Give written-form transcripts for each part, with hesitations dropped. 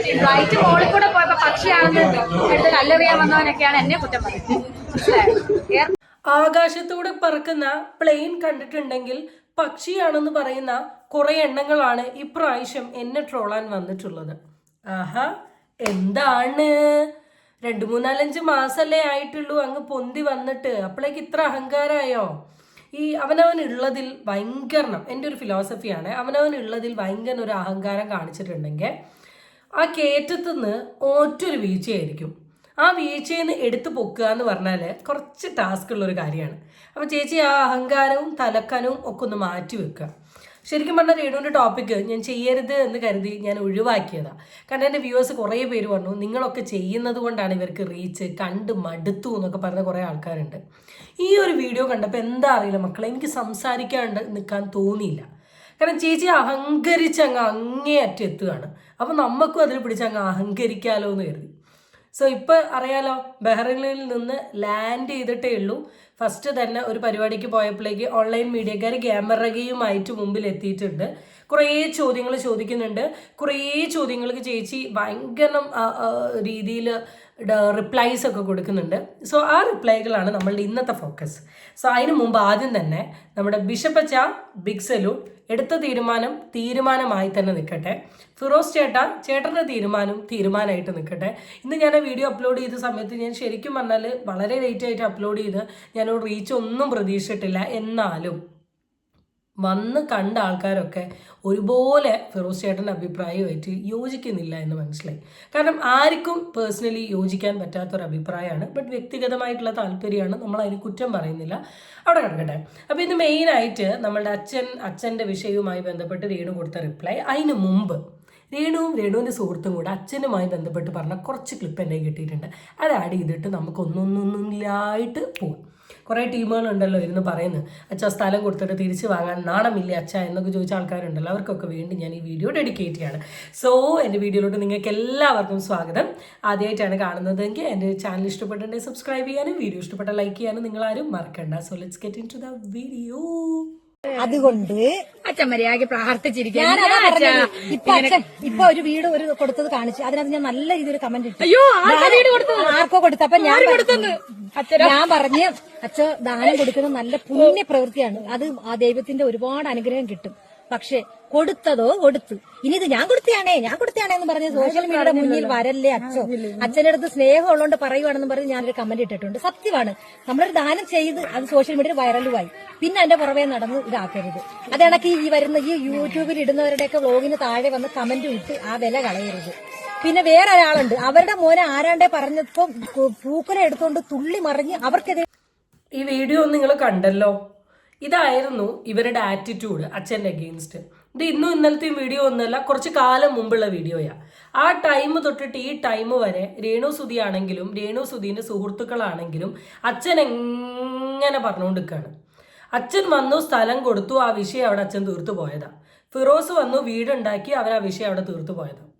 Flight മോളിൽ കൂടെ പോയപ്പോ പക്ഷിയാണെന്ന് എടുത്ത് കല്ലെറിയാൻ വന്നവനൊക്കെയാണ് എന്നെ കുറ്റം പറയുന്നത്. ആകാശത്തൂടെ പറക്കുന്ന പ്ലെയിൻ കണ്ടിട്ടുണ്ടെങ്കിൽ പക്ഷിയാണെന്ന് പറയുന്ന കുറെ എണ്ണങ്ങളാണ് ഇപ്രാവശ്യം എന്നെ ട്രോളാൻ വന്നിട്ടുള്ളത്. ആഹാ, എന്താണ് 2-3-4-5 മാസല്ലേ ആയിട്ടുള്ളൂ അങ്ങ് പൊന്തി വന്നിട്ട്, അപ്പോഴേക്ക് ഇത്ര അഹങ്കാരമായോ? ഈ അവനവനുള്ളതിൽ ഭയങ്കരണം, എൻ്റെ ഒരു ഫിലോസഫിയാണ്, അവനവനുള്ളതിൽ ഭയങ്കര ഒരു അഹങ്കാരം കാണിച്ചിട്ടുണ്ടെങ്കിൽ ആ കയറ്റത്തുനിന്ന് ഒറ്റൊരു വീഴ്ചയായിരിക്കും. ആ വീഴ്ചയിൽ നിന്ന് എടുത്തു പൊക്കുക എന്ന് പറഞ്ഞാൽ കുറച്ച് ടാസ്ക് ഉള്ളൊരു കാര്യമാണ്. അപ്പോൾ ചേച്ചി ആ അഹങ്കാരവും തലക്കനവും ഒക്കെ ഒന്ന് മാറ്റി വെക്കുക. ശരിക്കും പറഞ്ഞാൽ രേണുവിൻ്റെ ടോപ്പിക്ക് ഞാൻ ചെയ്യരുത് എന്ന് കരുതി ഞാൻ ഒഴിവാക്കിയതാണ്. കാരണം എൻ്റെ വ്യൂവേഴ്സ് കുറേ പേര് പറഞ്ഞു നിങ്ങളൊക്കെ ചെയ്യുന്നത് കൊണ്ടാണ് ഇവർക്ക് റീച്ച്, കണ്ട് മടുത്തു എന്നൊക്കെ പറഞ്ഞ കുറേ ആൾക്കാരുണ്ട്. ഈ ഒരു വീഡിയോ കണ്ടപ്പോൾ എന്താ അറിയില്ല മക്കളെ, എനിക്ക് സംസാരിക്കാണ്ട് നിൽക്കാൻ തോന്നിയില്ല. കാരണം ചേച്ചി അഹങ്കരിച്ച് അങ്ങ് അങ്ങേയറ്റം എത്തുകയാണ്. അപ്പോൾ നമുക്കും അതിൽ പിടിച്ച് അങ്ങ് അഹങ്കരിക്കാമല്ലോ എന്ന് കരുതി. സോ ഇപ്പോൾ അറിയാലോ, ബഹ്റൈനിൽ നിന്ന് ലാൻഡ് ചെയ്തിട്ടേ ഉള്ളൂ. ഫസ്റ്റ് തന്നെ ഒരു പരിപാടിക്ക് പോയപ്പോഴേക്ക് ഓൺലൈൻ മീഡിയക്കാർ ക്യാമറയുമായിട്ട് മുമ്പിൽ എത്തിയിട്ടുണ്ട്. കുറേ ചോദ്യങ്ങൾ ചോദിക്കുന്നുണ്ട്. കുറേ ചോദ്യങ്ങൾക്ക് ചേച്ചി ഭയങ്കര രീതിയിൽ റിപ്ലൈസ് ഒക്കെ കൊടുക്കുന്നുണ്ട്. സോ ആ റിപ്ലൈകളാണ് നമ്മളുടെ ഇന്നത്തെ ഫോക്കസ്. സോ അതിന് മുമ്പ് ആദ്യം തന്നെ നമ്മുടെ ബിഷപ്പച്ച ബിഗ് സല്യൂട്ട്, എടുത്ത തീരുമാനം തീരുമാനമായി തന്നെ നിൽക്കട്ടെ. ഫിറോസ് ചേട്ടൻ്റെ തീരുമാനമായിട്ട് നിൽക്കട്ടെ. ഇന്ന് ഞാൻ വീഡിയോ അപ്ലോഡ് ചെയ്ത സമയത്ത് ഞാൻ ശരിക്കും പറഞ്ഞാൽ വളരെ ലേറ്റായിട്ട് അപ്ലോഡ് ചെയ്ത് ഞാനൊരു റീച്ച് ഒന്നും പ്രതീക്ഷിച്ചിട്ടില്ല. എന്നാലും വന്ന് കണ്ട ആൾക്കാരൊക്കെ ഒരുപോലെ ഫിറോസ് ചേട്ടൻ്റെ അഭിപ്രായമായിട്ട് യോജിക്കുന്നില്ല എന്ന് മനസ്സിലായി. കാരണം ആർക്കും പേഴ്സണലി യോജിക്കാൻ പറ്റാത്തൊരു അഭിപ്രായമാണ്. ബട്ട് വ്യക്തിഗതമായിട്ടുള്ള താല്പര്യമാണ്, നമ്മൾ അതിന് കുറ്റം പറയുന്നില്ല, അവിടെ കിടക്കട്ടെ. അപ്പോൾ ഇത് മെയിനായിട്ട് നമ്മളുടെ അച്ഛൻ്റെ വിഷയവുമായി ബന്ധപ്പെട്ട് രേണു കൊടുത്ത റിപ്ലൈ. അതിന് മുമ്പ് രേണുവിൻ്റെ സുഹൃത്തും കൂടെ അച്ഛനുമായി ബന്ധപ്പെട്ട് പറഞ്ഞ കുറച്ച് ക്ലിപ്പ് എൻ്റെ കിട്ടിയിട്ടുണ്ട്. അത് ആഡ് ചെയ്തിട്ട് നമുക്ക് ഒന്നൊന്നില്ലായിട്ട് പോകും. കുറേ ടീമുകളുണ്ടല്ലോ ഇരുന്ന് പറയുന്നത് അച്ഛാ സ്ഥലം കൊടുത്തിട്ട് തിരിച്ച് വാങ്ങാൻ നാണമില്ല അച്ഛാ എന്നൊക്കെ ചോദിച്ച ആൾക്കാരുണ്ടല്ലോ. അവർക്കൊക്കെ വേണ്ടി ഞാൻ ഈ വീഡിയോ ഡെഡിക്കേറ്റ് ചെയ്യാണ്. സോ എൻ്റെ വീഡിയോയിലോട്ട് നിങ്ങൾക്ക് എല്ലാവർക്കും സ്വാഗതം. ആദ്യമായിട്ടാണ് കാണുന്നതെങ്കിൽ എൻ്റെ ചാനൽ ഇഷ്ടപ്പെട്ടിട്ടുണ്ടെങ്കിൽ സബ്സ്ക്രൈബ് ചെയ്യാനും വീഡിയോ ഇഷ്ടപ്പെട്ട ലൈക്ക് ചെയ്യാനും നിങ്ങളാരും മറക്കണ്ട. So let's get into the video. അതുകൊണ്ട് അച്ഛൻ മര്യാദയ്ക്ക് പ്രാർത്ഥിച്ചിരിക്കും. ഇപ്പൊ ഒരു വീട് കൊടുത്തത് കാണിച്ചു, അതിനകത്ത് ഞാൻ നല്ല രീതിയിൽ കമന്റ് ഇട്ടു. അയ്യോ, ആർക്കോ കൊടുത്തപ്പോ ഞാൻ പറഞ്ഞ് അച്ഛ ദാനം കൊടുക്കുന്നത് നല്ല പുണ്യ പ്രവൃത്തിയാണ്, അത് ആ ദൈവത്തിന്റെ ഒരുപാട് അനുഗ്രഹം കിട്ടും. പക്ഷെ കൊടുത്തതോ കൊടുത്തു, ഇനി ഇത് ഞാൻ കൊടുത്തയാണേ എന്ന് പറഞ്ഞ് സോഷ്യൽ മീഡിയയുടെ മുന്നിൽ വരല്ലേ അച്ഛൻ്റെ അടുത്ത് സ്നേഹം ഉള്ളതുകൊണ്ട് പറയുവാണെന്ന് പറഞ്ഞ് ഞാനൊരു കമന്റ് ഇട്ടിട്ടുണ്ട്. സത്യമാണ്, നമ്മളൊരു ദാനം ചെയ്ത് അത് സോഷ്യൽ മീഡിയയിൽ വൈറലുമായി, പിന്നെ അതിന്റെ പുറമെ നടന്ന് ഇതാക്കരുത്. അതേണക്ക് ഈ വരുന്ന ഈ യൂട്യൂബിൽ ഇടുന്നവരുടെയൊക്കെ വ്ലോഗിന് താഴെ വന്ന് കമന്റ് ഇട്ട് ആ വില കളയരുത്. പിന്നെ വേറെ ഒരാളുണ്ട്, അവരുടെ മോനെ ആരാണ്ടേ പറഞ്ഞപ്പോ പൂക്കല എടുത്തോണ്ട് തുള്ളി മറിഞ്ഞ് അവർക്കെതിരെ. ഈ വീഡിയോ നിങ്ങൾ കണ്ടല്ലോ, ഇതായിരുന്നു ഇവരുടെ ആറ്റിറ്റ്യൂഡ് അച്ഛൻ്റെ അഗെയിൻസ്റ്റ്. ഇത് ഇന്നും ഇന്നലത്തെയും വീഡിയോ ഒന്നുമല്ല, കുറച്ച് കാലം മുമ്പുള്ള വീഡിയോയാണ്. ആ ടൈം തൊട്ടിട്ട് ഈ ടൈം വരെ രേണു സുധി ആണെങ്കിലും രേണു സുധീൻ്റെ സുഹൃത്തുക്കളാണെങ്കിലും അച്ഛൻ എങ്ങനെ പറഞ്ഞുകൊണ്ടിരിക്കുകയാണ്. അച്ഛൻ വന്നു, സ്ഥലം കൊടുത്തു, ആ വിഷയം അവിടെ അച്ഛൻ തീർത്തു പോയതാണ്. ഫിറോസ് വന്നു, വീടുണ്ടാക്കി, അവർ ആ വിഷയം അവിടെ തീർത്തു പോയതാണ്.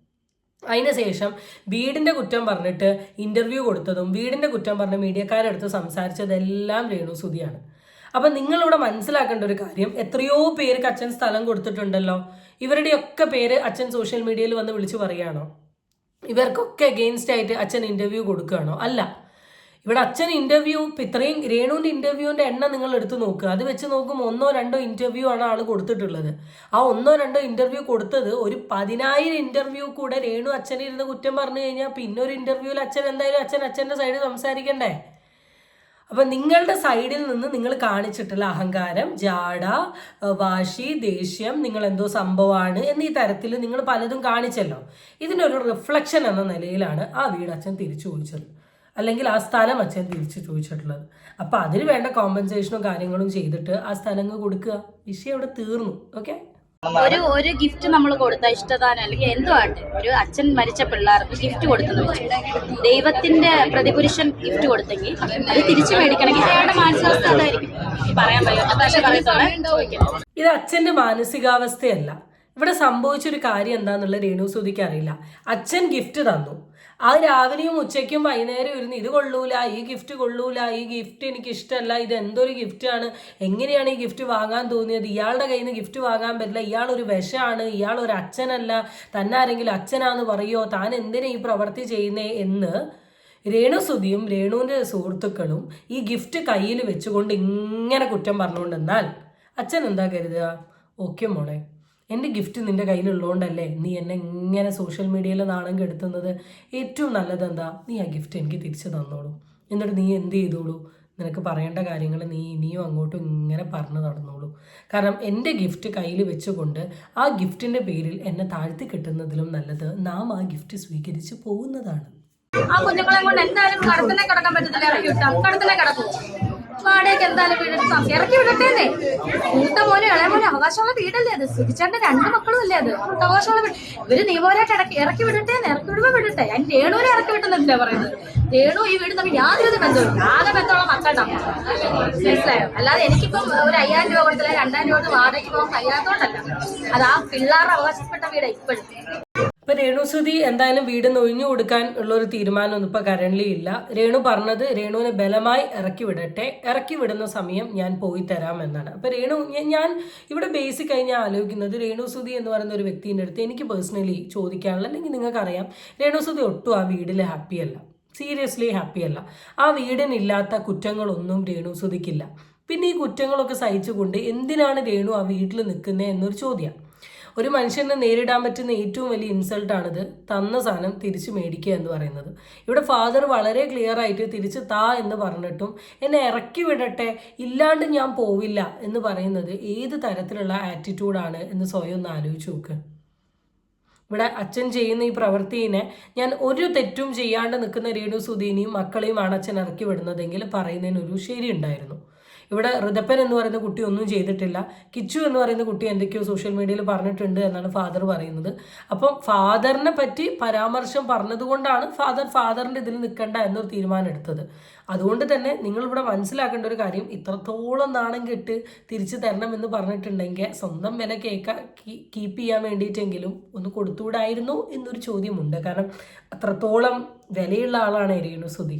അതിനുശേഷം വീടിൻ്റെ കുറ്റം പറഞ്ഞിട്ട് ഇൻ്റർവ്യൂ കൊടുത്തതും വീടിൻ്റെ കുറ്റം പറഞ്ഞ് മീഡിയക്കാരെടുത്ത് സംസാരിച്ചതെല്ലാം രേണു സുധിയാണ്. അപ്പം നിങ്ങളിവിടെ മനസ്സിലാക്കേണ്ട ഒരു കാര്യം, എത്രയോ പേർക്ക് അച്ഛൻ സ്ഥലം കൊടുത്തിട്ടുണ്ടല്ലോ. ഇവരുടെയൊക്കെ പേര് അച്ഛൻ സോഷ്യൽ മീഡിയയിൽ വന്ന് വിളിച്ചു പറയുകയാണോ? ഇവർക്കൊക്കെ അഗെയിൻസ്റ്റ് ആയിട്ട് അച്ഛൻ ഇൻ്റർവ്യൂ കൊടുക്കുകയാണോ? അല്ല. ഇവിടെ അച്ഛൻ ഇൻ്റർവ്യൂ ഇത്രയും രേണുവിൻ്റെ ഇൻ്റർവ്യൂവിൻ്റെ എണ്ണം നിങ്ങൾ എടുത്ത് നോക്കുക. അത് വെച്ച് നോക്കുമ്പോൾ 1-2 ഇൻ്റർവ്യൂ ആണ് ആൾ കൊടുത്തിട്ടുള്ളത്. ആ 1-2 ഇൻ്റർവ്യൂ കൊടുത്തത് ഒരു 10,000 ഇൻ്റർവ്യൂ കൂടെ രേണു അച്ഛനിരുന്ന് കുറ്റം പറഞ്ഞു കഴിഞ്ഞാൽ പിന്നെ ഒരു ഇൻ്റർവ്യൂവിൽ അച്ഛൻ എന്തായാലും അച്ഛൻ്റെ സൈഡ് സംസാരിക്കണ്ടേ? അപ്പം നിങ്ങളുടെ സൈഡിൽ നിന്ന് നിങ്ങൾ കാണിച്ചിട്ടുള്ള അഹങ്കാരം, ജാട, വാശി, ദേഷ്യം, നിങ്ങൾ എന്തോ സംഭവമാണ് എന്നീ തരത്തിൽ നിങ്ങൾ പലതും കാണിച്ചല്ലോ. ഇതിനൊരു റിഫ്ലക്ഷൻ എന്ന നിലയിലാണ് ആ വീട് അച്ഛൻ തിരിച്ചു ചോദിച്ചത്, അല്ലെങ്കിൽ ആ സ്ഥലം അച്ഛൻ തിരിച്ചു ചോദിച്ചിട്ടുള്ളത്. അപ്പം അതിന് വേണ്ട കോമ്പൻസേഷനും കാര്യങ്ങളും ചെയ്തിട്ട് ആ സ്ഥലങ്ങൾ കൊടുക്കുക. വിഷയം അവിടെ തീർന്നു. ഓക്കെ, ഒരു ഗിഫ്റ്റ് നമ്മൾ കൊടുത്ത ഇഷ്ടദാനം അല്ലെങ്കിൽ എന്തുവാട്ടെ, ഒരു അച്ഛൻ മരിച്ച പിള്ളേർക്ക് ഗിഫ്റ്റ് കൊടുത്തെന്ന് വെച്ചു, ദൈവത്തിന്റെ പ്രതിപുരുഷൻ ഗിഫ്റ്റ് കൊടുത്തെങ്കിൽ അത് തിരിച്ചു മേടിക്കണമെങ്കിൽ അയാളുടെ മാനസികാവസ്ഥ എന്തായിരിക്കും പറയാൻ പറ്റും. ഇത് അച്ഛന്റെ മാനസികാവസ്ഥയല്ല, ഇവിടെ സംഭവിച്ചൊരു കാര്യം എന്താണെന്നുള്ള രേണുസുതിക്ക് അറിയില്ല. അച്ഛൻ ഗിഫ്റ്റ് തന്നു. ആ രാവിലെയും ഉച്ചയ്ക്കും വൈകുന്നേരം ഇരുന്ന് ഇത് കൊള്ളൂല, ഈ ഗിഫ്റ്റ് കൊള്ളൂല, ഈ ഗിഫ്റ്റ് എനിക്ക് ഇഷ്ടമല്ല, ഇത് എന്തൊരു ഗിഫ്റ്റാണ്, എങ്ങനെയാണ് ഈ ഗിഫ്റ്റ് വാങ്ങാൻ തോന്നിയത്, ഇയാളുടെ കയ്യിൽ നിന്ന് ഗിഫ്റ്റ് വാങ്ങാൻ പറ്റില്ല, ഇയാളൊരു വിഷമാണ്, ഇയാൾ ഒരു അച്ഛനല്ല, തന്നാരെങ്കിലും അച്ഛനാന്ന് പറയുമോ, താൻ എന്തിനാ ഈ പ്രവൃത്തി ചെയ്യുന്നേ എന്ന് രേണുസുതിയും രേണുവിൻ്റെ സുഹൃത്തുക്കളും ഈ ഗിഫ്റ്റ് കയ്യിൽ വെച്ചുകൊണ്ട് ഇങ്ങനെ കുറ്റം പറഞ്ഞുകൊണ്ടെന്നാൽ അച്ഛൻ എന്താ കരുതുക? ഓക്കെ മോളെ, എൻ്റെ ഗിഫ്റ്റ് നിൻ്റെ കയ്യിലുള്ളതുകൊണ്ടല്ലേ നീ എന്നെ ഇങ്ങനെ സോഷ്യൽ മീഡിയയിൽ നാണം കെടുത്തുന്നത്. ഏറ്റവും നല്ലത് എന്താ, നീ ആ ഗിഫ്റ്റ് എനിക്ക് തിരിച്ചു തന്നോളൂ. എന്നിട്ട് നീ എന്ത് ചെയ്തോളൂ, നിനക്ക് പറയേണ്ട കാര്യങ്ങൾ നീ ഇനിയും അങ്ങോട്ടും ഇങ്ങനെ പറഞ്ഞു നടന്നോളൂ. കാരണം എൻ്റെ ഗിഫ്റ്റ് കയ്യിൽ വെച്ചുകൊണ്ട് ആ ഗിഫ്റ്റിൻ്റെ പേരിൽ എന്നെ താഴ്ത്തി കിട്ടുന്നതിലും നല്ലത് നാം ആ ഗിഫ്റ്റ് സ്വീകരിച്ച് പോകുന്നതാണ്. ആ കുഞ്ഞുങ്ങളെ കൊണ്ട് എന്തായാലും കടത്തിലെ കിടക്കാൻ പറ്റത്തില്ല, ഇറക്കി വിട്ടാം. കടത്തിലെ കിടക്കും, വാടകയ്ക്ക് എന്തായാലും വീടെടുത്താം, ഇറക്കി വിടട്ടേന്നേ. മൂത്ത മോനെ ഇളയ മോനെ അവകാശമുള്ള വീടല്ലേ അത്, സുഖിച്ചേട്ടന്റെ 2 മക്കളും അല്ലേ അത്, അവകാശമുള്ള വീട്. ഇവര് നിയമപരമായിട്ട് ഇറക്കി വിടട്ടേന്ന്, ഇറക്കി വിടുമ്പോ വിടട്ടെ. അതിന് രേണുവിനെ ഇറക്കി വിട്ടെന്നില്ല പറയുന്നത്. രേണു ഈ വീട് തമ്മിൽ യാതൊരു ബന്ധമില്ല, ആകെ ബന്ധമുള്ള മക്കളുടെ അമ്മ. മനസ്സിലായോ? അല്ലാതെ എനിക്കിപ്പം ഒരു 5000 രൂപ കൊടുത്തില്ല 2000 രൂപ വാടകയ്ക്ക് പോകാൻ കഴിയാത്തോണ്ടല്ല, അത് ആ പിള്ളേരുടെ അവകാശപ്പെട്ട വീടാ ഇപ്പോഴും. ഇപ്പൊ രേണുസുതി എന്തായാലും വീടിന്ന് ഒഴിഞ്ഞു കൊടുക്കാൻ ഉള്ളൊരു തീരുമാനമൊന്നും ഇപ്പൊ കറന്റ് ഇല്ല. രേണു പറഞ്ഞത് രേണുവിനെ ബലമായി ഇറക്കി വിടട്ടെ, ഇറക്കി വിടുന്ന സമയം ഞാൻ പോയി തരാം എന്നാണ്. അപ്പൊ രേണു, ഞാൻ ഇവിടെ ബേസിക് ആയി ഞാൻ ആലോചിക്കുന്നത്, രേണുസുതി എന്ന് പറയുന്ന ഒരു വ്യക്തിൻ്റെ അടുത്ത് എനിക്ക് പേഴ്സണലി ചോദിക്കാനുള്ള, അല്ലെങ്കിൽ നിങ്ങൾക്കറിയാം രേണുസുതി ഒട്ടും ആ വീട്ടിൽ ഹാപ്പിയല്ല, സീരിയസ്ലി ഹാപ്പിയല്ല. ആ വീടിനില്ലാത്ത കുറ്റങ്ങളൊന്നും രേണുസുതിക്കില്ല. പിന്നെ ഈ കുറ്റങ്ങളൊക്കെ സഹിച്ചുകൊണ്ട് എന്തിനാണ് രേണു ആ വീട്ടിൽ നിൽക്കുന്നത് എന്നൊരു ചോദ്യം. ഒരു മനുഷ്യനെ നേരിടാൻ പറ്റുന്ന ഏറ്റവും വലിയ ഇൻസൾട്ടാണിത്, തന്ന സാധനം തിരിച്ചു മേടിക്കുക എന്ന് പറയുന്നത്. ഇവിടെ ഫാദർ വളരെ ക്ലിയർ ആയിട്ട് തിരിച്ച് താ എന്ന് പറഞ്ഞിട്ടും എന്നെ ഇറക്കി വിടട്ടെ, ഇല്ലാണ്ട് ഞാൻ പോവില്ല എന്ന് പറയുന്നത് ഏത് തരത്തിലുള്ള ആറ്റിറ്റ്യൂഡാണ് എന്ന് സ്വയം ഒന്ന് ആലോചിച്ച് നോക്ക്. ഇവിടെ അച്ഛൻ ചെയ്യുന്ന ഈ പ്രവൃത്തിനെ ഞാൻ ഒരു തെറ്റും ചെയ്യാണ്ട് നിൽക്കുന്ന രേണുസുതിനെയും മക്കളെയുമാണ് അച്ഛൻ ഇറക്കി വിടുന്നതെങ്കിൽ പറയുന്നതിനൊരു ശരിയുണ്ടായിരുന്നു. ഇവിടെ ഋതപ്പൻ എന്ന് പറയുന്ന കുട്ടി ഒന്നും ചെയ്തിട്ടില്ല, കിച്ചു എന്ന് പറയുന്ന കുട്ടി എന്തൊക്കെയോ സോഷ്യൽ മീഡിയയിൽ പറഞ്ഞിട്ടുണ്ട് എന്നാണ് ഫാദർ പറയുന്നത്. അപ്പം ഫാദറിനെ പറ്റി പരാമർശം പറഞ്ഞതുകൊണ്ടാണ് ഫാദറിൻ്റെ ഇതിൽ നിൽക്കേണ്ട എന്നൊരു തീരുമാനം എടുത്തത്. അതുകൊണ്ട് തന്നെ നിങ്ങളിവിടെ മനസ്സിലാക്കേണ്ട ഒരു കാര്യം, ഇത്രത്തോളം നാണം കെട്ട് തിരിച്ചു തരണം എന്ന് പറഞ്ഞിട്ടുണ്ടെങ്കിൽ സ്വന്തം വില കീപ്പ് ചെയ്യാൻ വേണ്ടിയിട്ടെങ്കിലും ഒന്ന് കൊടുത്തുകൂടായിരുന്നു എന്നൊരു ചോദ്യമുണ്ട്. കാരണം അത്രത്തോളം വിലയുള്ള ആളാണ് രേണുസുതി.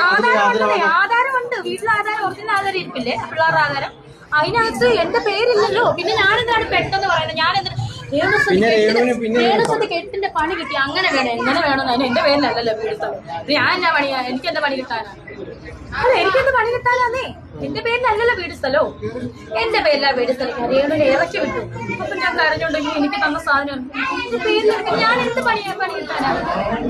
ആധാരമുണ്ട്, വീട്ടിൽ ആധാരം, ഒറിജിനൽ ആധാരം ഇരിപ്പില്ലേ, പിള്ളേരുടെ ആധാരം. അതിനകത്ത് എന്റെ പേരില്ലല്ലോ, പിന്നെ ഞാനെന്താണ് പെട്ടെന്ന് പറയുന്നത്? രേണുസുതി കെട്ടിന്റെ പണി കിട്ടി, അങ്ങനെ വേണം എങ്ങനെ വേണമെന്ന്. അതിന് എന്റെ പേരിലല്ലല്ലോ വീടുത്തത്. ഞാൻ എന്നാ പണിയാ, എനിക്ക് എന്റെ പണി കിട്ടാനാ? അല്ല, എനിക്കെന്ത് പണി കിട്ടാനാന്നേ, എന്റെ പേരിലല്ലല്ലോ വീട് സ്ഥലോ, എന്റെ പേരിലാ വീട് സ്ഥലം. രേണുവിനെ ഇറക്കി വിട്ടു. അപ്പൊ ഞാൻ കരഞ്ഞുണ്ടെങ്കിൽ എനിക്ക് തന്ന സാധനം എന്റെ പേരിലെടുക്കാൻ ഞാൻ എന്ത് പണി കിട്ടാനാ?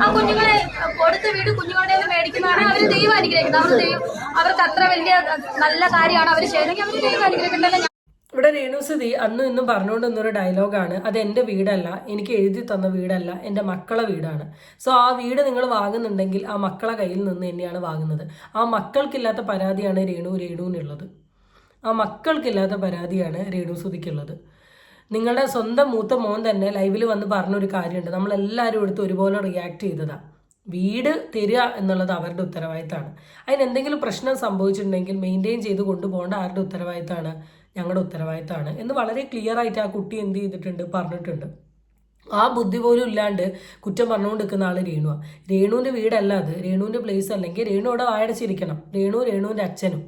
ആ കുഞ്ഞുങ്ങളെ കൊടുത്ത വീട് കുഞ്ഞുങ്ങളുടെ മേടിക്കുന്നതാണ് അവര് ദൈവം അനുഗ്രഹിക്കുന്നത്. അവർക്ക് അത്ര വലിയ നല്ല കാര്യമാണ് അവർ ചെയ്തെങ്കിൽ അവര് ദൈവം അനുഗ്രഹിക്കണ്ടല്ലോ. ഇവിടെ രേണുസുതി അന്നും ഇന്നും പറഞ്ഞുകൊണ്ട് വന്നൊരു ഡയലോഗാണ്, അത് എൻ്റെ വീടല്ല, എനിക്ക് എഴുതി തന്ന വീടല്ല, എൻ്റെ മക്കളെ വീടാണ്. സോ ആ വീട് നിങ്ങൾ വാങ്ങുന്നുണ്ടെങ്കിൽ ആ മക്കളെ കയ്യിൽ നിന്ന് തന്നെയാണ് വാങ്ങുന്നത്. ആ മക്കൾക്കില്ലാത്ത പരാതിയാണ് രേണുവിനുള്ളത്. ആ മക്കൾക്കില്ലാത്ത പരാതിയാണ് രേണുസുതിക്കുള്ളത്. നിങ്ങളുടെ സ്വന്തം മൂത്ത മോൻ തന്നെ ലൈവിൽ വന്ന് പറഞ്ഞൊരു കാര്യമുണ്ട്, നമ്മളെല്ലാവരും എടുത്ത് ഒരുപോലെ റിയാക്ട് ചെയ്തതാണ്. വീട് തരിക എന്നുള്ളത് അവരുടെ ഉത്തരവാദിത്തമാണ്. അതിനെന്തെങ്കിലും പ്രശ്നം സംഭവിച്ചിട്ടുണ്ടെങ്കിൽ മെയിൻറ്റെയിൻ ചെയ്ത് കൊണ്ടുപോകേണ്ട ആരുടെ ഉത്തരവാദിത്തമാണ്? ഞങ്ങളുടെ ഉത്തരവാദിത്തമാണ് എന്ന് വളരെ ക്ലിയർ ആയിട്ട് ആ കുട്ടി എന്ത് ചെയ്തിട്ടുണ്ട്, പറഞ്ഞിട്ടുണ്ട്. ആ ബുദ്ധി പോലും ഇല്ലാണ്ട് കുറ്റം പറഞ്ഞുകൊണ്ട് നിൽക്കുന്ന ആൾ രേണുവാണ്. രേണുവിൻ്റെ വീടല്ല അത്, രേണുവിൻ്റെ പ്ലേസ് അല്ലെങ്കിൽ രേണു അവിടെ വായടച്ചിരിക്കണം. രേണുവിൻ്റെ അച്ഛനും.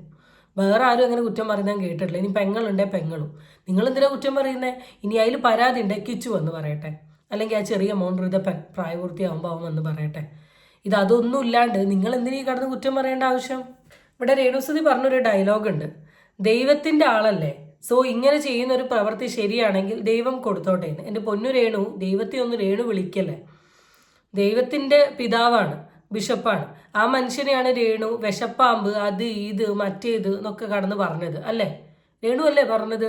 വേറെ ആരും അങ്ങനെ കുറ്റം പറയുന്നത് കേട്ടിട്ടില്ല. ഇനി പെങ്ങളുണ്ടേ പെങ്ങളും. നിങ്ങളെന്തിനാ കുറ്റം പറയുന്നത്? ഇനി അതിൽ പരാതി ഉണ്ടേ കിച്ചു വന്ന് പറയട്ടെ, അല്ലെങ്കിൽ ആ ചെറിയ മോൻ ഋതപ്പൻ പ്രായപൂർത്തിയാകുമ്പോൾ അവൻ വന്ന് പറയട്ടെ. അതൊന്നും ഇല്ലാണ്ട് നിങ്ങൾ എന്തിനീ കടന്ന് കുറ്റം പറയേണ്ട ആവശ്യം? ഇവിടെ രേണുസുതി പറഞ്ഞൊരു ഡയലോഗുണ്ട്, ദൈവത്തിൻ്റെ ആളല്ലേ, സോ ഇങ്ങനെ ചെയ്യുന്ന ഒരു പ്രവൃത്തി ശരിയാണെങ്കിൽ ദൈവം കൊടുത്തോട്ടെ എന്ന്. എൻ്റെ പൊന്നു രേണു, ദൈവത്തെ ഒന്ന് രേണു വിളിക്കല്ലേ. ദൈവത്തിൻ്റെ പിതാവാണ്, ബിഷപ്പാണ്. ആ മനുഷ്യനെയാണ് രേണു വിശപ്പാമ്പ് അത് ഇത് മറ്റേത് എന്നൊക്കെ കടന്ന് പറഞ്ഞത് അല്ലേ? രേണു അല്ലേ പറഞ്ഞത്?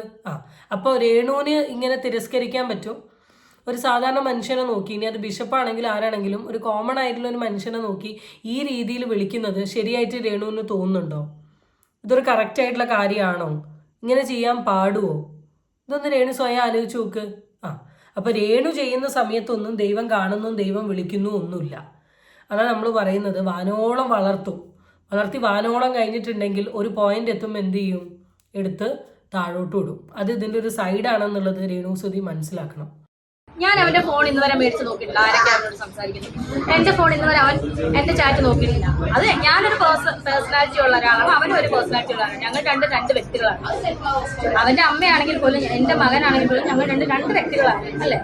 അപ്പോൾ രേണുവിന് ഇങ്ങനെ തിരസ്കരിക്കാൻ പറ്റും? ഒരു സാധാരണ മനുഷ്യനെ നോക്കി, ഇനി അത് ബിഷപ്പാണെങ്കിലും ആരാണെങ്കിലും ഒരു കോമൺ ആയിട്ടുള്ള ഒരു മനുഷ്യനെ നോക്കി ഈ രീതിയിൽ വിളിക്കുന്നത് ശരിയായിട്ട് രേണുവിന് തോന്നുന്നുണ്ടോ? ഇതൊരു കറക്റ്റ് ആയിട്ടുള്ള കാര്യമാണോ? ഇങ്ങനെ ചെയ്യാൻ പാടുമോ? ഇതൊന്ന് രേണു സ്വയം ആലോചിച്ച് നോക്ക്. അപ്പോൾ രേണു ചെയ്യുന്ന സമയത്തൊന്നും ദൈവം കാണുന്നു, ദൈവം വിളിക്കുന്നു ഒന്നുമില്ല. അതാണ് നമ്മൾ പറയുന്നത്, വാനോളം വളർത്തി വാനോളം കഴിഞ്ഞിട്ടുണ്ടെങ്കിൽ ഒരു പോയിന്റ് എത്തുമ്പോൾ എന്ത് ചെയ്യും? എടുത്ത് താഴോട്ട് വിടും. അത് ഇതിൻ്റെ ഒരു സൈഡാണെന്നുള്ളത് രേണുസുതി മനസ്സിലാക്കണം. ഞാൻ അവന്റെ ഫോൺ ഇന്ന് വരെ മേടിച്ച് നോക്കിയിട്ടില്ല. ആരൊക്കെ അവനോട് സംസാരിക്കുന്നു, എന്റെ ഫോൺ ഇന്ന് വരെ അവൻ എന്റെ ചാറ്റ് നോക്കിയിട്ടില്ല. അത് ഞാനൊരു പേഴ്സണാലിറ്റി ഉള്ള ഒരാളാണ്, അവനും ഒരു പേഴ്സണാലിറ്റി ഉള്ള ആളാണ്. ഞങ്ങൾ രണ്ട് വ്യക്തികളാണ്. അവന്റെ അമ്മയാണെങ്കിൽ പോലും എന്റെ മകനാണെങ്കിൽ പോലും ഞങ്ങൾ രണ്ട് വ്യക്തികളാണ് അല്ലേ.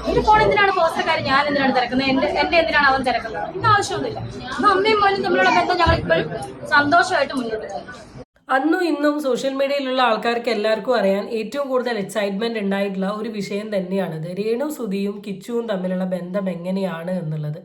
അവന്റെ ഫോൺ എന്തിനാണ് പേഴ്സണൽ ഞാൻ എന്തിനാണ് തിരക്കുന്നത്, എന്റെ എന്തിനാണ് അവൻ തിരക്കുന്നത്? ഇതിന് ആവശ്യമൊന്നുമില്ല. അപ്പൊ അമ്മയും മോനും തമ്മിലുള്ള ബന്ധം ഞങ്ങൾ ഇപ്പോഴും സന്തോഷമായിട്ട് മുന്നോട്ട് പോകും. അന്നും ഇന്നും സോഷ്യൽ മീഡിയയിലുള്ള ആൾക്കാർക്ക് എല്ലാവർക്കും അറിയാൻ ഏറ്റവും കൂടുതൽ എക്സൈറ്റ്മെന്റ് ഉണ്ടായിട്ടുള്ള ഒരു വിഷയം തന്നെയാണിത്. രേണു സുധിയും കിച്ചുവും തമ്മിലുള്ള ബന്ധം എങ്ങനെയാണ് എന്നുള്ളത്.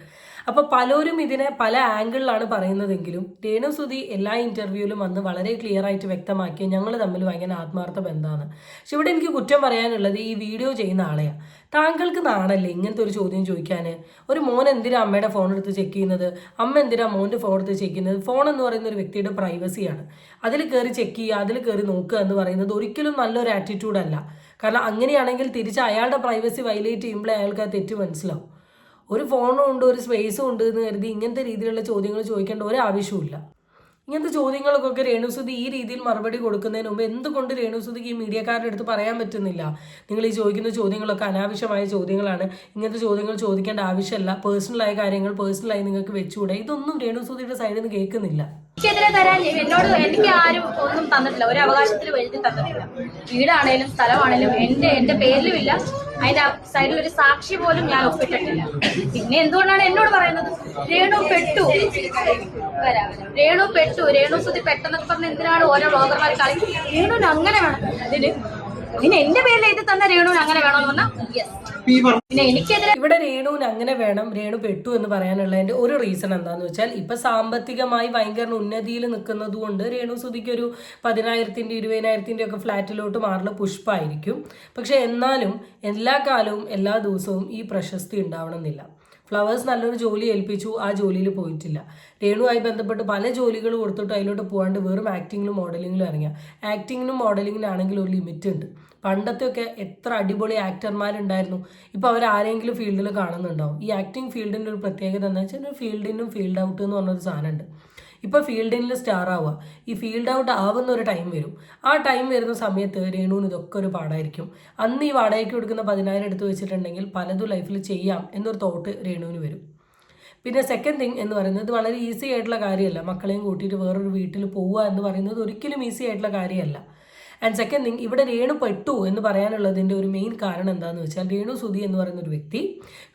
അപ്പോൾ പലരും ഇതിനെ പല ആംഗിളിലാണ് പറയുന്നതെങ്കിലും രേണു സുധി എല്ലാ ഇന്റർവ്യൂവിലും വന്ന് വളരെ ക്ലിയർ ആയിട്ട് വ്യക്തമാക്കി ഞങ്ങൾ തമ്മിൽ ഭയങ്കര ആത്മാർത്ഥ ബന്ധമാണ്. പക്ഷെ ഇവിടെ എനിക്ക് കുറ്റം പറയാനുള്ളത് ഈ വീഡിയോ ചെയ്യുന്ന ആളെയാണ്. താങ്കൾക്ക് നാണല്ലേ ഇങ്ങനത്തെ ഒരു ചോദ്യം ചോദിക്കാൻ? ഒരു മോൻ എന്തിനാ അമ്മയുടെ ഫോൺ എടുത്ത് ചെക്ക് ചെയ്യുന്നത്, അമ്മ എന്തിനാ മോൻ്റെ ഫോൺ എടുത്ത് ചെക്ക് ചെയ്യുന്നത്? ഫോൺ എന്ന് പറയുന്ന ഒരു വ്യക്തിയുടെ പ്രൈവസിയാണ്. അതിൽ കയറി ചെക്ക് ചെയ്യുക, അതിൽ കയറി നോക്കുക എന്ന് പറയുന്നത് ഒരിക്കലും നല്ലൊരു ആറ്റിറ്റ്യൂഡല്ല. കാരണം അങ്ങനെയാണെങ്കിൽ തിരിച്ച് അയാളുടെ പ്രൈവസി വയലേറ്റ് ചെയ്യുമ്പോഴേ അയാൾക്ക് ആ തെറ്റ് മനസ്സിലാവും. ഒരു ഫോണും ഉണ്ട്, ഒരു സ്പേസും ഉണ്ട് എന്ന് കരുതി ഇങ്ങനത്തെ രീതിയിലുള്ള ചോദ്യങ്ങൾ ചോദിക്കേണ്ട ഒരു ആവശ്യമില്ല. ഇങ്ങനത്തെ ചോദ്യങ്ങൾക്കൊക്കെ രേണുസുധി ഈ രീതിയിൽ മറുപടി കൊടുക്കുന്നതിന് മുമ്പ് എന്തുകൊണ്ട് രേണുസുധിക്ക് ഈ മീഡിയക്കാരുടെ അടുത്ത് പറയാൻ പറ്റുന്നില്ല, നിങ്ങൾ ഈ ചോദിക്കുന്ന ചോദ്യങ്ങളൊക്കെ അനാവശ്യമായ ചോദ്യങ്ങളാണ്, ഇങ്ങനത്തെ ചോദ്യങ്ങൾ ചോദിക്കേണ്ട ആവശ്യമില്ല, പേഴ്സണലായ കാര്യങ്ങൾ പേഴ്സണലായി നിങ്ങൾക്ക് വെച്ചുകൂടെ? ഇതൊന്നും രേണുസുധിയുടെ സൈഡിൽ നിന്ന് കേൾക്കുന്നില്ല. എനിക്കെതിരെ തരാൻ എനിക്ക് ആരും ഒന്നും തന്നിട്ടില്ല, ഒരു അവകാശത്തിൽ എഴുതി തന്നിട്ടില്ല. വീടാണേലും സ്ഥലമാണേലും എന്റെ പേരിലും ഇല്ല, അതിന്റെ സൈഡിൽ ഒരു സാക്ഷി പോലും ഞാൻ ഒപ്പിട്ടിട്ടില്ല. പിന്നെ എന്തുകൊണ്ടാണ് എന്നോട് പറയുന്നത് രേണു പെട്ടു, രേണു സുധി പെട്ടെന്നൊക്കെ പറഞ്ഞ എന്തിനാണ് ഓരോ ബ്ലോഗർമാർ കളി? രേണുവിന് അങ്ങനെ വേണം, അതിന് എന്റെ പേരിൽ എഴുതി തന്ന രേണുവിന് അങ്ങനെ വേണമെന്ന് പറഞ്ഞാൽ പിന്നെ എനിക്കെതിരെ ഇവിടെ രേണുവിന് അങ്ങനെ വേണം, രേണു പെട്ടു എന്ന് പറയാനുള്ളതിന്റെ ഒരു റീസൺ എന്താന്ന് വെച്ചാൽ ഇപ്പൊ സാമ്പത്തികമായി ഭയങ്കര ഉന്നതിയിൽ നിൽക്കുന്നത് കൊണ്ട് രേണു സുധിക്ക് ഒരു 10,000-ന്റെ 20,000-ന്റെ ഒക്കെ ഫ്ലാറ്റിലോട്ട് മാറുന്ന പുഷ്പമായിരിക്കും. പക്ഷെ എന്നാലും എല്ലാ കാലവും എല്ലാ ദിവസവും ഈ പ്രശസ്തി ഉണ്ടാവണമെന്നില്ല. ഫ്ലവേഴ്സ് നല്ലൊരു ജോലി ഏൽപ്പിച്ചു, ആ ജോലിയിൽ പോയിട്ടില്ല. രേണുവായി ബന്ധപ്പെട്ട് പല ജോലികൾ കൊടുത്തിട്ട് അതിലോട്ട് പോകാണ്ട് വെറും ആക്ടിങ്ങിലും മോഡലിങ്ങിലും ഇറങ്ങിയ. ആക്ടിങ്ങിനും മോഡലിങ്ങിനാണെങ്കിൽ ഒരു ലിമിറ്റ് ഉണ്ട്. പണ്ടത്തെയൊക്കെ എത്ര അടിപൊളി ആക്ടർമാരുണ്ടായിരുന്നു, ഇപ്പോൾ അവരാരെങ്കിലും ഫീൽഡിൽ കാണുന്നുണ്ടാവും. ഈ ആക്ടിങ് ഫീൽഡിൻ്റെ ഒരു പ്രത്യേകത എന്താ വെച്ചാൽ ഫീൽഡിനും ഫീൽഡ് ഔട്ട് എന്ന് പറഞ്ഞൊരു സാധനമുണ്ട്. ഇപ്പോൾ ഫീൽഡിൽ സ്റ്റാർ ആവുക, ഈ ഫീൽഡ് ഔട്ട് ആവുന്ന ഒരു ടൈം വരും. ആ ടൈം വരുന്ന സമയത്ത് രേണുവിന് ഇതൊക്കെ ഒരു പാടായിരിക്കും. അന്ന് ഈ വാടകയ്ക്ക് കൊടുക്കുന്ന 10,000 എടുത്ത് വെച്ചിട്ടുണ്ടെങ്കിൽ പലതും ലൈഫിൽ ചെയ്യാം എന്നൊരു തോട്ട് രേണുവിന് വരും. പിന്നെ സെക്കൻഡ് തിങ് എന്ന് പറയുന്നത് വളരെ ഈസി ആയിട്ടുള്ള കാര്യമല്ല. മക്കളെയും കൂട്ടിയിട്ട് വേറൊരു വീട്ടിൽ പോവുക എന്ന് പറയുന്നത് ഒരിക്കലും ഈസി ആയിട്ടുള്ള കാര്യമല്ല. ആൻഡ് സെക്കൻഡ് തിങ്, ഇവിടെ രേണു പെട്ടു എന്ന് പറയാനുള്ളതിൻ്റെ ഒരു മെയിൻ കാരണം എന്താണെന്ന് വെച്ചാൽ രേണു സുധി എന്ന് പറയുന്ന ഒരു വ്യക്തി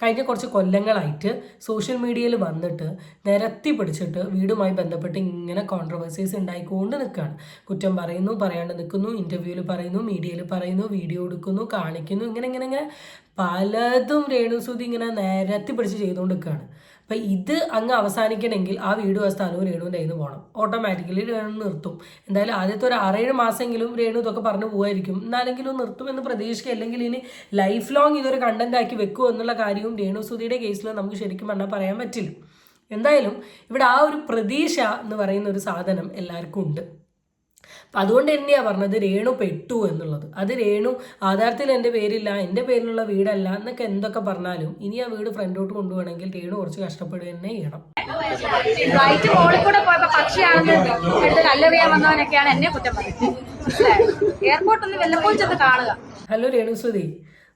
കഴിഞ്ഞ കുറച്ച് കൊല്ലങ്ങളായിട്ട് സോഷ്യൽ മീഡിയയിൽ വന്നിട്ട് നിരത്തി പിടിച്ചിട്ട് വീടുമായി ബന്ധപ്പെട്ട് ഇങ്ങനെ കോൺട്രവേഴ്സീസ് ഉണ്ടായിക്കൊണ്ട് നിൽക്കുകയാണ്. കുറ്റം പറയുന്നു, പറയാണ്ട് നിൽക്കുന്നു, ഇൻ്റർവ്യൂവിൽ പറയുന്നു, മീഡിയയിൽ പറയുന്നു, വീഡിയോ എടുക്കുന്നു, കാണിക്കുന്നു, ഇങ്ങനെ പലതും രേണു സുധി ഇങ്ങനെ നിരത്തി പിടിച്ച് ചെയ്തുകൊണ്ട് നിൽക്കുകയാണ്. അപ്പം ഇത് അങ്ങ് അവസാനിക്കണമെങ്കിൽ ആ വീടും ആ സ്ഥലവും രേണുവിൻ്റെ കയ്യിൽ നിന്ന് പോകണം. ഓട്ടോമാറ്റിക്കലി രേണു നിർത്തും. എന്തായാലും ആദ്യത്തെ ഒരു 6-7 മാസമെങ്കിലും രേണു ഇതൊക്കെ പറഞ്ഞു പോകുമായിരിക്കും. എന്നാലെങ്കിലും നിർത്തുമെന്ന് പ്രതീക്ഷിക്കുക. അല്ലെങ്കിൽ ഇനി ലൈഫ് ലോങ് ഇതൊരു കണ്ടന്റ് ആക്കി വെക്കുമോ എന്നുള്ള കാര്യവും രേണു സുധിയുടെ കേസിൽ നമുക്ക് ശരിക്കും പറഞ്ഞാൽ പറയാൻ പറ്റില്ല. എന്തായാലും ഇവിടെ ആ ഒരു പ്രതീക്ഷ എന്ന് പറയുന്ന ഒരു സാധനം എല്ലാവർക്കും ഉണ്ട്. അപ്പം അതുകൊണ്ട് തന്നെയാണ് പറഞ്ഞത് രേണു പെട്ടു എന്നുള്ളത്. അത് രേണു ആധാരത്തിൽ എൻ്റെ പേരില്ല, എൻ്റെ പേരിലുള്ള വീടല്ല എന്നൊക്കെ എന്തൊക്കെ പറഞ്ഞാലും ഇനി ആ വീട് ഫ്രണ്ടോട്ട് കൊണ്ടുപോകണമെങ്കിൽ രേണു കുറച്ച് കഷ്ടപ്പെടുക തന്നെ ചെയ്യണം. ഫ്ലൈറ്റ് മോളിൽ കൂടെ പോയപ്പോ പക്ഷിയാണെന്ന് എടുത്ത് കല്ലെറിയാൻ വന്നവനൊക്കെയാണ് എന്നെ കുറ്റം പറയുന്നത്. എയർപോർട്ടൊന്ന് വല്ലപ്പോഴും ചെന്ന് കാണുക. ഹലോ രേണുസുധി,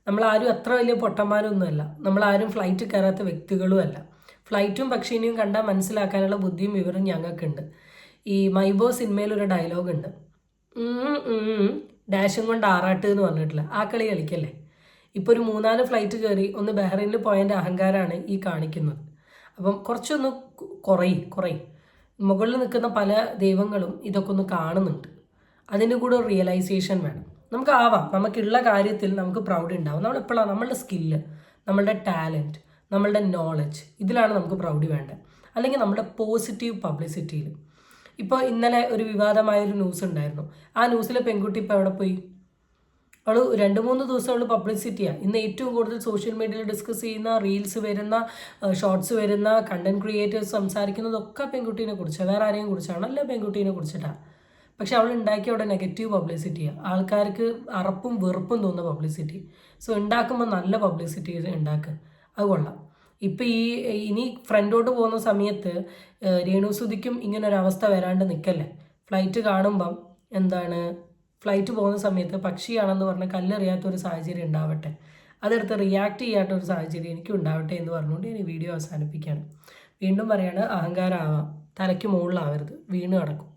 നമ്മളാരും അത്ര വലിയ പൊട്ടന്മാരൊന്നുമല്ല, നമ്മളാരും ഫ്ലൈറ്റ് കയറാത്ത വ്യക്തികളും അല്ല. ഫ്ലൈറ്റും പക്ഷിനെയും കണ്ടാൽ മനസ്സിലാക്കാനുള്ള ബുദ്ധിയും വിവരം ഞങ്ങൾക്കുണ്ട്. ഈ മൈബോ സിനിമയിലൊരു ഡയലോഗുണ്ട്, ഡാഷും കൊണ്ട് ആറാട്ട് എന്ന് പറഞ്ഞിട്ടില്ല, ആ കളി കളിക്കല്ലേ. ഇപ്പോൾ ഒരു 3-4 ഫ്ലൈറ്റ് കയറി ഒന്ന് ബഹ്റൈനിൽ പോയതിൻ്റെ അഹങ്കാരമാണ് ഈ കാണിക്കുന്നത്. അപ്പം കുറച്ചൊന്ന് കുറയും. മുകളിൽ നിൽക്കുന്ന പല ദൈവങ്ങളും ഇതൊക്കെ ഒന്ന് കാണുന്നുണ്ട്. അതിൻ്റെ കൂടെ ഒരു റിയലൈസേഷൻ വേണം. നമുക്കുള്ള കാര്യത്തിൽ നമുക്ക് പ്രൗഡ് ഉണ്ടാവും. നമ്മളെപ്പോഴാണ് നമ്മളുടെ സ്കില്ല്, നമ്മളുടെ ടാലൻറ്റ്, നമ്മളുടെ നോളജ്, ഇതിലാണ് നമുക്ക് പ്രൗഡി വേണ്ടത്. അല്ലെങ്കിൽ നമ്മുടെ പോസിറ്റീവ് പബ്ലിസിറ്റിയിൽ. ഇപ്പോൾ ഇന്നലെ ഒരു വിവാദമായൊരു ന്യൂസ് ഉണ്ടായിരുന്നു. ആ ന്യൂസിലെ പെൺകുട്ടി ഇപ്പോൾ എവിടെ പോയി? അവൾ 2-3 ദിവസം അവൾ പബ്ലിസിറ്റിയാണ്. ഇന്ന് ഏറ്റവും കൂടുതൽ സോഷ്യൽ മീഡിയയിൽ ഡിസ്കസ് ചെയ്യുന്ന, റീൽസ് വരുന്ന, ഷോർട്സ് വരുന്ന, കണ്ടന്റ് ക്രിയേറ്റേഴ്സ് സംസാരിക്കുന്നതൊക്കെ പെൺകുട്ടീനെ കുറിച്ചാണ്, വേറെ ആരെയും കുറിച്ചാണല്ല, പെൺകുട്ടീനെ കുറിച്ചിട്ടാണ്. പക്ഷെ അവൾ ഉണ്ടാക്കിയ അവിടെ നെഗറ്റീവ് പബ്ലിസിറ്റിയാണ്, ആൾക്കാർക്ക് അറപ്പും വെറുപ്പും തോന്നുന്ന പബ്ലിസിറ്റി. സോ ഉണ്ടാക്കുമ്പോൾ നല്ല പബ്ലിസിറ്റി ഉണ്ടാക്കുക, അത് കൊള്ളാം. ഇപ്പം ഇനി ഫ്രണ്ടോട്ട് പോകുന്ന സമയത്ത് രേണുസുധിക്കും ഇങ്ങനൊരവസ്ഥ വരാണ്ട് നിൽക്കല്ലേ. ഫ്ലൈറ്റ് കാണുമ്പം ഫ്ലൈറ്റ് പോകുന്ന സമയത്ത് പക്ഷിയാണെന്ന് പറഞ്ഞ് കല്ലെറിയാത്തൊരു സാഹചര്യം ഉണ്ടാവട്ടെ. അതെടുത്ത് റിയാക്ട് ചെയ്യാത്ത ഒരു സാഹചര്യം എനിക്കും ഉണ്ടാവട്ടെ എന്ന് പറഞ്ഞുകൊണ്ട് ഞാൻ ഈ വീഡിയോ അവസാനിപ്പിക്കുകയാണ്. വീണ്ടും പറയാണ്, അഹങ്കാരമാവാം, തലയ്ക്ക് മുകളിലാവരുത്, വീണ് കിടക്കും.